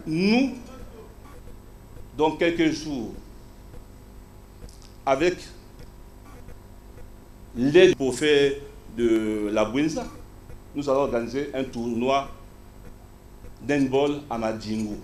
nous, dans quelques jours, avec l'aide pour faire de la Bwenza, nous allons organiser un tournoi d'handball à Madingu.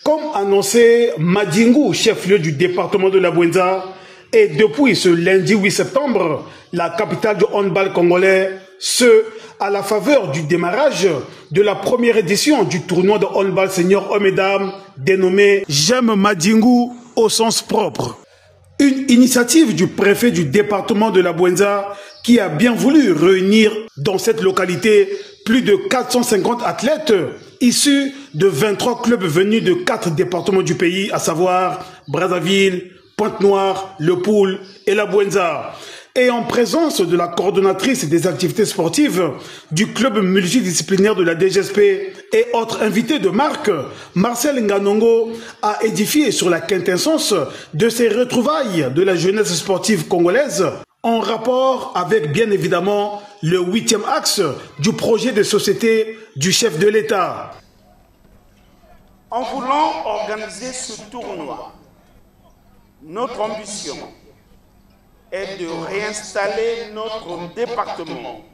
Comme annoncé, Madingu, chef-lieu du département de la Bwenza, est depuis ce lundi 8 septembre, la capitale du handball congolais, ce à la faveur du démarrage de la première édition du tournoi de handball senior hommes et dames dénommé J'aime Madingu au sens propre. Une initiative du préfet du département de la Bwenza qui a bien voulu réunir dans cette localité plus de 450 athlètes issus de 23 clubs venus de 4 départements du pays, à savoir Brazzaville, Pointe-Noire, Le Poul et la Bwenza. Et en présence de la coordonnatrice des activités sportives du club multidisciplinaire de la DGSP et autres invités de marque, Marcel Nganongo a édifié sur la quintessence de ces retrouvailles de la jeunesse sportive congolaise en rapport avec bien évidemment le 8e axe du projet de société du chef de l'État. En voulant organiser ce tournoi, notre ambition est de réinstaller notre département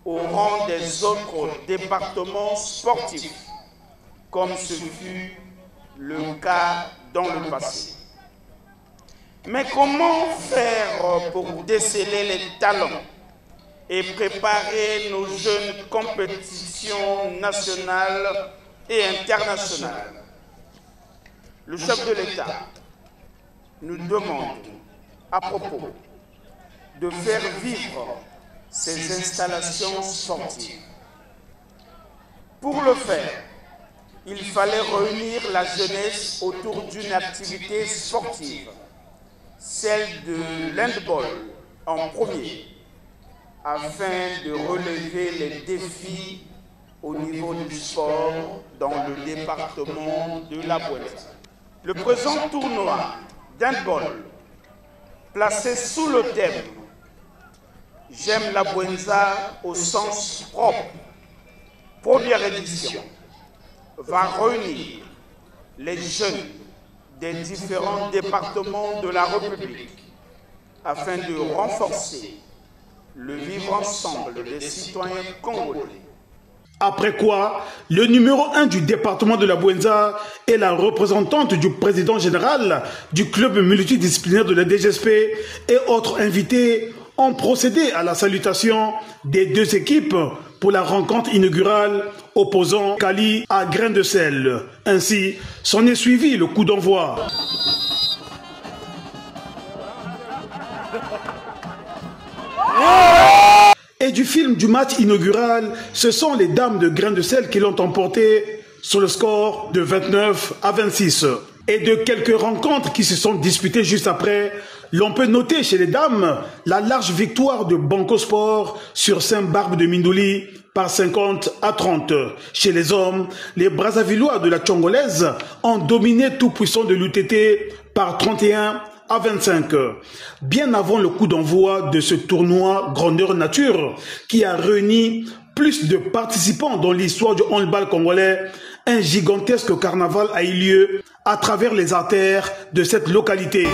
au rang des autres départements sportifs, comme ce fut le cas dans le passé. Mais comment faire pour déceler les talents et préparer nos jeunes compétitions nationales et internationales? Le chef de l'État nous demande à propos de faire vivre ces installations sportives. Pour le faire, il fallait réunir la jeunesse autour d'une activité sportive, celle de l'handball en premier, afin de relever les défis au niveau du sport dans le département de la Bwenza. Le présent tournoi d'handball, placé sous le thème « J'aime la Bwenza au sens propre », première édition, va réunir les jeunes des différents départements de la République afin de renforcer le vivre ensemble des citoyens congolais. Après quoi, le numéro 1 du département de la Bwenza et la représentante du président général du club multidisciplinaire de la DGSP et autres invités ont procédé à la salutation des deux équipes pour la rencontre inaugurale opposant Kali à Grain de Sel. Ainsi, s'en est suivi le coup d'envoi. Et du film du match inaugural, ce sont les dames de Grain de Sel qui l'ont emporté sur le score de 29 à 26. Et de quelques rencontres qui se sont disputées juste après, l'on peut noter chez les dames la large victoire de Banco Sport sur Saint-Barbe de Mindouli par 50 à 30. Chez les hommes, les Brazzavillois de la Tchongolaise ont dominé tout puissant de l'UTT par 31 à 25, bien avant le coup d'envoi de ce tournoi grandeur nature qui a réuni plus de participants dans l'histoire du handball congolais. Un gigantesque carnaval a eu lieu à travers les artères de cette localité.